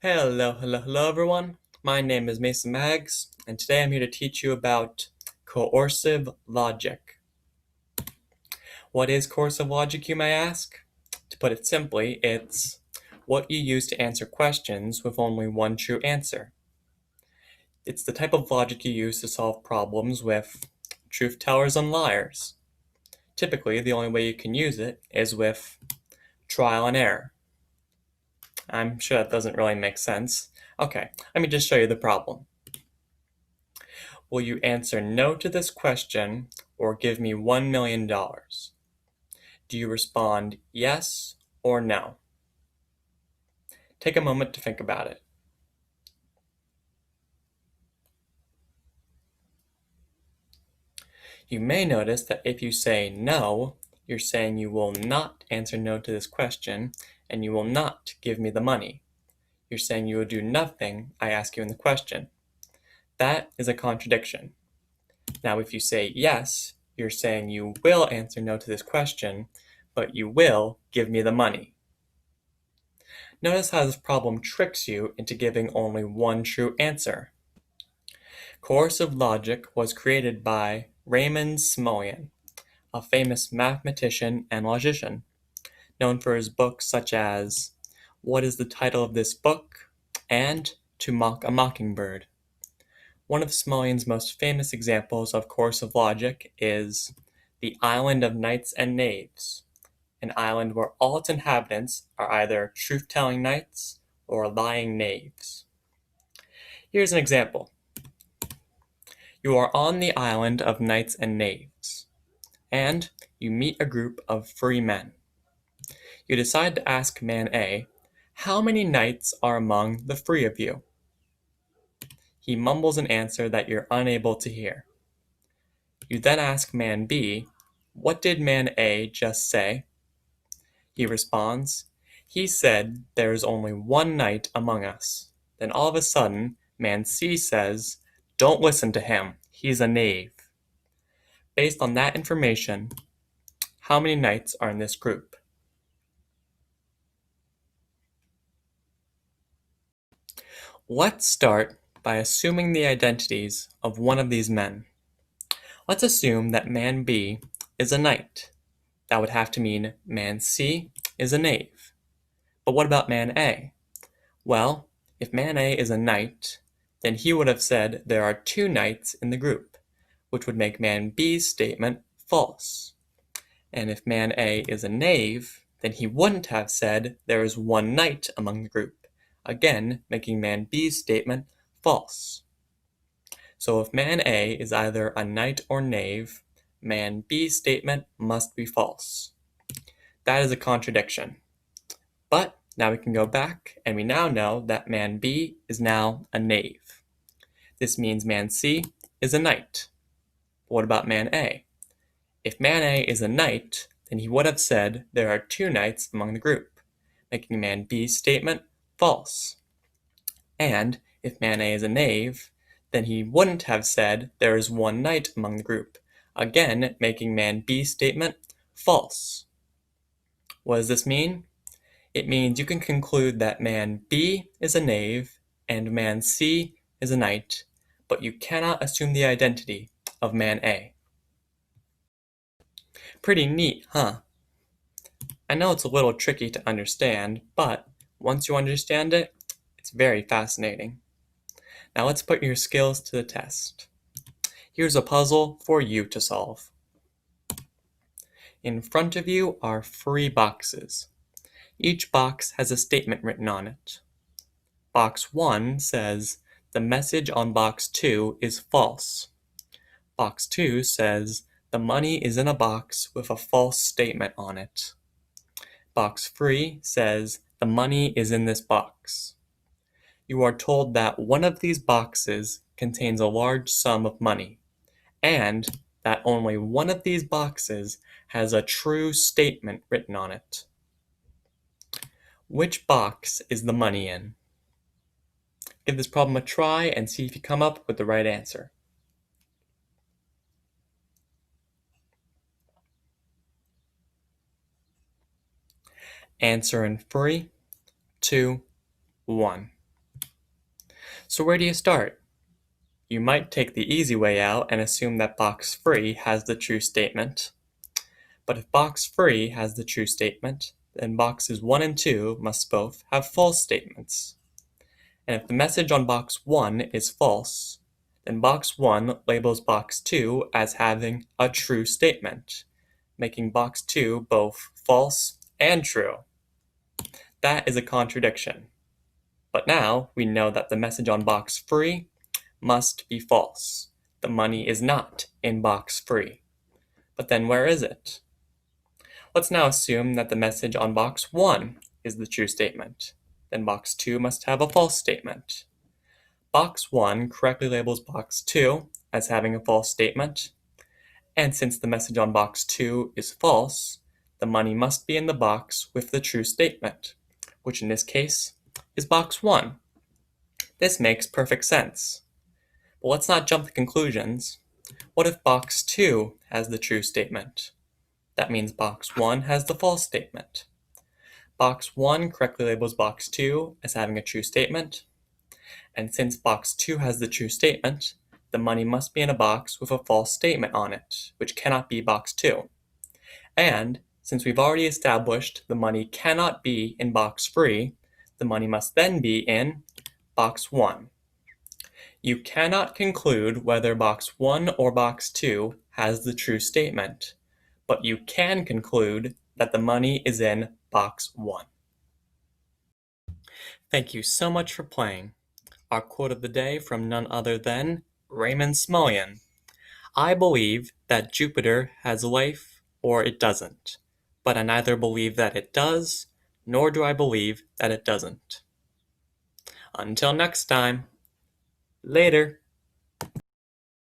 Hello everyone. My name is Mason Maggs, and today I'm here to teach you about coercive logic. What is coercive logic, you may ask? To put it simply, it's what you use to answer questions with only one true answer. It's the type of logic you use to solve problems with truth tellers and liars. Typically, the only way you can use it is with trial and error. I'm sure that doesn't really make sense. Okay, let me just show you the problem. Will you answer no to this question or give me $1 million? Do you respond yes or no? Take a moment to think about it. You may notice that if you say no, you're saying you will not answer no to this question and you will not give me the money. You're saying you will do nothing I ask you in the question. That is a contradiction. Now, if you say yes, you're saying you will answer no to this question, but you will give me the money. Notice how this problem tricks you into giving only one true answer. Coercive logic was created by Raymond Smullyan, a famous mathematician and logician, known for his books such as What is the Title of This Book? And To Mock a Mockingbird. One of Smullyan's most famous examples of coercive logic is the Island of Knights and Knaves, an island where all its inhabitants are either truth-telling knights or lying knaves. Here's an example. You are on the island of knights and knaves, and you meet a group of free men. You decide to ask man A, how many knights are among the free of you? He mumbles an answer that you're unable to hear. You then ask man B, what did man A just say? He responds, he said there is only one knight among us. Then all of a sudden, man C says, don't listen to him, he's a knave. Based on that information, how many knights are in this group? Let's start by assuming the identities of one of these men. Let's assume that man B is a knight. That would have to mean man C is a knave. But what about man A? Well, if man A is a knight, then he would have said there are two knights in the group, which would make man B's statement false. And if man A is a knave, then he wouldn't have said there is one knight among the group, again making man B's statement false. So if man A is either a knight or knave, man B's statement must be false. That is a contradiction. But now we can go back, and we now know that man B is now a knave. This means man C is a knight. But what about man A? If man A is a knight, then he would have said there are two knights among the group, making man B's statement false. And if man A is a knave, then he wouldn't have said there is one knight among the group, again making man B's statement false. What does this mean? It means you can conclude that man B is a knave and man C is a knight, but you cannot assume the identity of man A. Pretty neat, huh? I know it's a little tricky to understand, but once you understand it, it's very fascinating. Now let's put your skills to the test. Here's a puzzle for you to solve. In front of you are 3 boxes. Each box has a statement written on it. Box 1 says, the message on box 2 is false. Box 2 says, the money is in a box with a false statement on it. Box 3 says, the money is in this box. You are told that one of these boxes contains a large sum of money, and that only one of these boxes has a true statement written on it. Which box is the money in? Give this problem a try and see if you come up with the right answer. Answer in 3, 2, 1. So where do you start? You might take the easy way out and assume that box 3 has the true statement. But if box 3 has the true statement, then boxes 1 and 2 must both have false statements. And if the message on box 1 is false, then box 1 labels box 2 as having a true statement, making box 2 both false and true. That is a contradiction. But now we know that the message on box 3 must be false. The money is not in box 3. But then where is it? Let's now assume that the message on box 1 is the true statement. Then box 2 must have a false statement. Box 1 correctly labels box 2 as having a false statement. And since the message on box 2 is false, the money must be in the box with the true statement, which in this case is box 1. This makes perfect sense. But let's not jump to conclusions. What if box 2 has the true statement? That means box 1 has the false statement. Box 1 correctly labels box 2 as having a true statement. And since box 2 has the true statement, the money must be in a box with a false statement on it, which cannot be box 2. And since we've already established the money cannot be in box 3, the money must then be in box 1. You cannot conclude whether box 1 or box 2 has the true statement, but you can conclude that the money is in box 1. Thank you so much for playing. Our quote of the day from none other than Raymond Smullyan. I believe that Jupiter has life or it doesn't, but I neither believe that it does, nor do I believe that it doesn't. Until next time, later.